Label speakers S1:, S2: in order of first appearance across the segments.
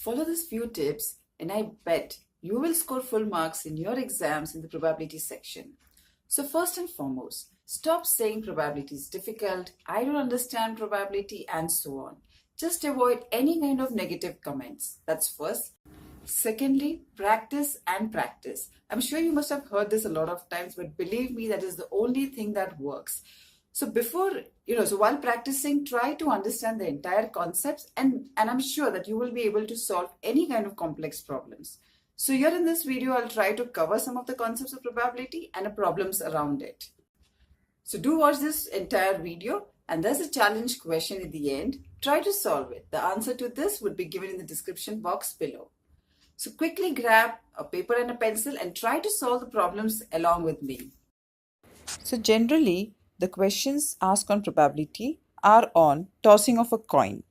S1: Follow these few tips and I bet you will score full marks in your exams in the probability section. So first and foremost, stop saying probability is difficult, I don't understand probability and so on. Just avoid any kind of negative comments. That's first. Secondly, practice and practice. I'm sure you must have heard this a lot of times, but believe me, that is the only thing that works. So while practicing, try to understand the entire concepts and I'm sure that you will be able to solve any kind of complex problems. So here in this video, I'll try to cover some of the concepts of probability and the problems around it. So do watch this entire video and there's a challenge question at the end. Try to solve it. The answer to this would be given in the description box below. So quickly grab a paper and a pencil and try to solve the problems along with me. So generally, the questions asked on probability are on tossing of a coin.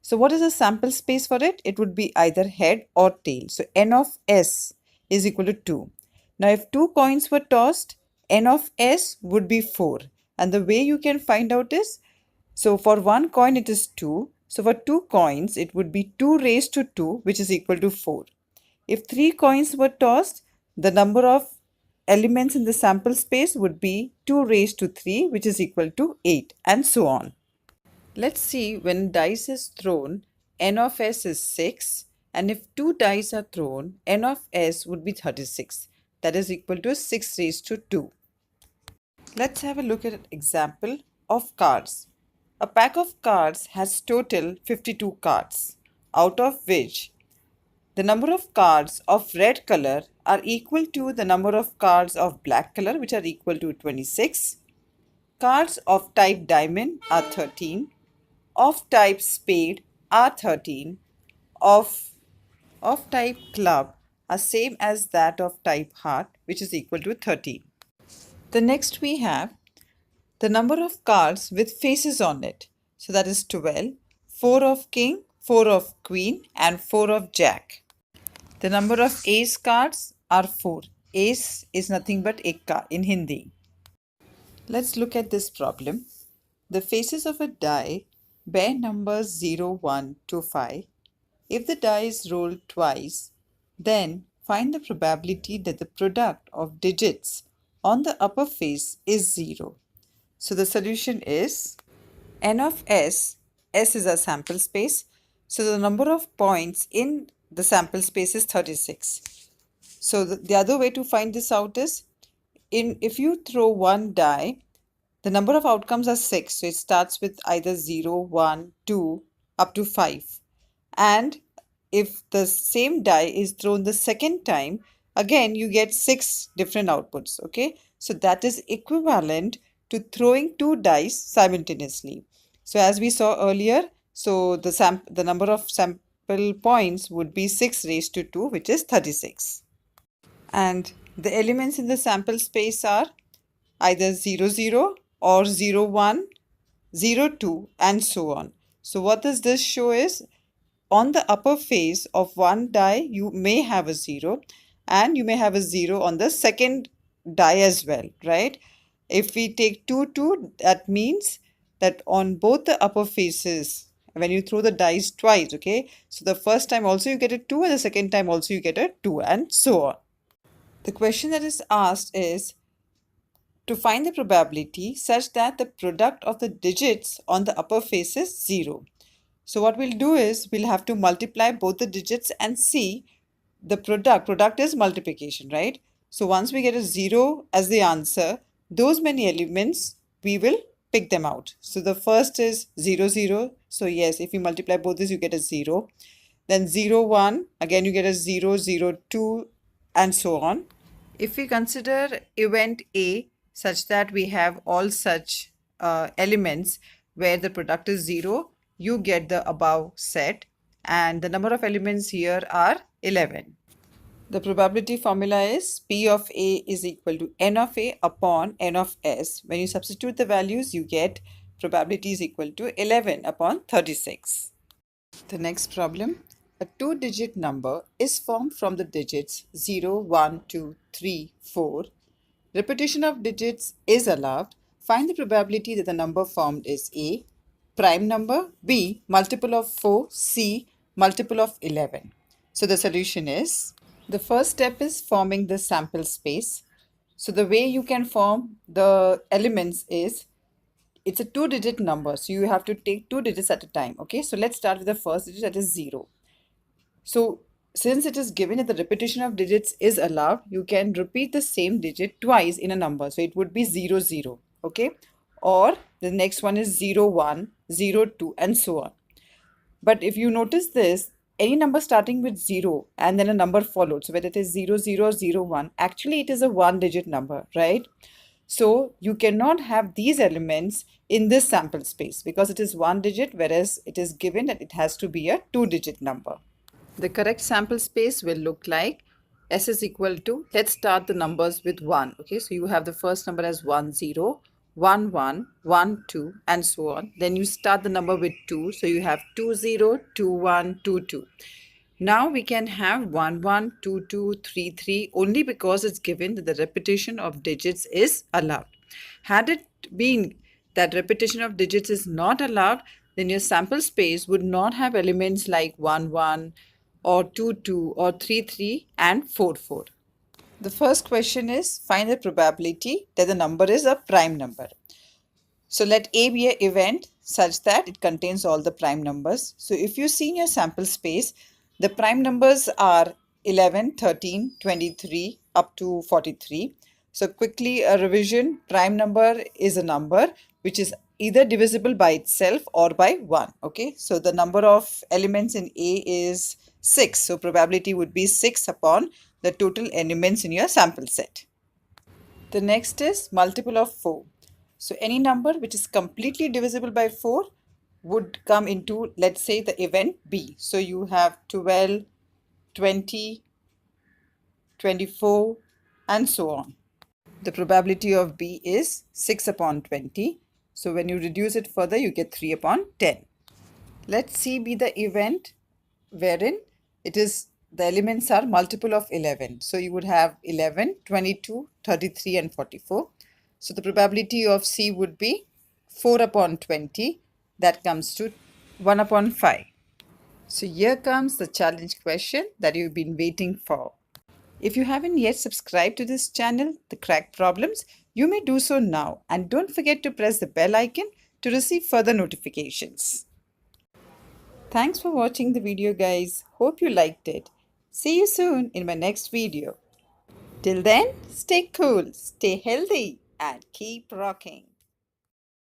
S1: So what is the sample space for it? It would be either head or tail. So n of s is equal to 2. Now if two coins were tossed, n of s would be 4. And the way you can find out is, so for one coin it is 2. So for two coins it would be 2 raised to 2, which is equal to 4. If three coins were tossed, the number of elements in the sample space would be 2 raised to 3, which is equal to 8, and so on. Let's see, when dice is thrown, n of s is 6, and if two dice are thrown, n of s would be 36. That is equal to 6 raised to 2. Let's have a look at an example of cards. A pack of cards has total 52 cards, out of which the number of cards of red color are equal to the number of cards of black color, which are equal to 26. Cards of type diamond are 13. Of type spade are 13. Of type club are same as that of type heart, which is equal to 13. The next we have the number of cards with faces on it. So that is 12. 4 of king, 4 of queen, and 4 of jack. The number of ace cards are 4. Ace is nothing but ekka in Hindi. Let's look at this problem. The faces of a die bear numbers 0, 1 to 5. If the die is rolled twice, then find the probability that the product of digits on the upper face is 0. So the solution is n of s is a sample space. So the number of points in the sample space is 36. So the other way to find this out is, if you throw one die, the number of outcomes are 6. So it starts with either 0, 1, 2, up to 5. And if the same die is thrown the second time, again you get 6 different outputs. Okay, so that is equivalent to throwing 2 dice simultaneously. So as we saw earlier, so the number of sample points would be 6 raised to 2, which is 36. And the elements in the sample space are either 0, 0 or 0, 1, 0, 2, and so on. So what does this show is, on the upper face of one die, you may have a 0 and you may have a 0 on the second die as well, right? If we take 2, 2, that means that on both the upper faces, when you throw the dice twice, okay, so the first time also you get a 2 and the second time also you get a 2 and so on. The question that is asked is to find the probability such that the product of the digits on the upper face is 0. So what we'll do is we'll have to multiply both the digits and see the product. Product is multiplication, right? So once we get a 0 as the answer, those many elements, we will pick them out. So the first is 0, 0. So yes, if you multiply both these, you get a 0. Then 0, 1, again you get a 0, 0, 2, and so on. If we consider event A such that we have all such elements where the product is 0, you get the above set, and the number of elements here are 11. The probability formula is P of A is equal to N of A upon N of S. When you substitute the values, you get probability is equal to 11 upon 36. The next problem. A two-digit number is formed from the digits 0, 1, 2, 3, 4. Repetition of digits is allowed. Find the probability that the number formed is A, prime number, B, multiple of 4, C, multiple of 11. So the solution is, the first step is forming the sample space. So the way you can form the elements is, it's a two-digit number. So you have to take two digits at a time. Okay, so let's start with the first digit, that is 0. So since it is given that the repetition of digits is allowed, you can repeat the same digit twice in a number. So it would be 0, 0. Okay, or the next one is 0, 1, 0, 2, and so on. But if you notice this, any number starting with 0 and then a number followed, so whether it is 0, 0, 0, 1, actually it is a one digit number, right? So you cannot have these elements in this sample space because it is one digit, whereas it is given that it has to be a two-digit number. The correct sample space will look like S is equal to, let's start the numbers with 1. Okay, so you have the first number as 1, 0, 1, 1, 1, 2, and so on. Then you start the number with 2. So you have 2, 0, 2, 1, 2, 2. Now we can have 1, 1, 2, 2, 3, 3 only because it's given that the repetition of digits is allowed. Had it been that repetition of digits is not allowed, then your sample space would not have elements like 1, 1 or 2, 2 or 3, 3 and 4, 4. The first question is, find the probability that the number is a prime number. So let A be an event such that it contains all the prime numbers. So if you see in your sample space, the prime numbers are 11, 13, 23 up to 43. So quickly a revision, prime number is a number which is either divisible by itself or by 1. Okay, so the number of elements in A is 6. So probability would be 6 upon the total elements in your sample set. The next is multiple of 4. So any number which is completely divisible by 4 would come into, let's say, the event B. So you have 12, 20, 24, and so on. The probability of B is 6 upon 20. So when you reduce it further, you get 3 upon 10. Let C be the event wherein it is the elements are multiple of 11. So you would have 11, 22, 33, and 44. So the probability of C would be 4 upon 20. That comes to 1 upon 5. So here comes the challenge question that you've been waiting for. If you haven't yet subscribed to this channel, The Crack Problems, you may do so now. And don't forget to press the bell icon to receive further notifications. Thanks for watching the video, guys. Hope you liked it. See you soon in my next video. Till then, stay cool, stay healthy, and keep rocking.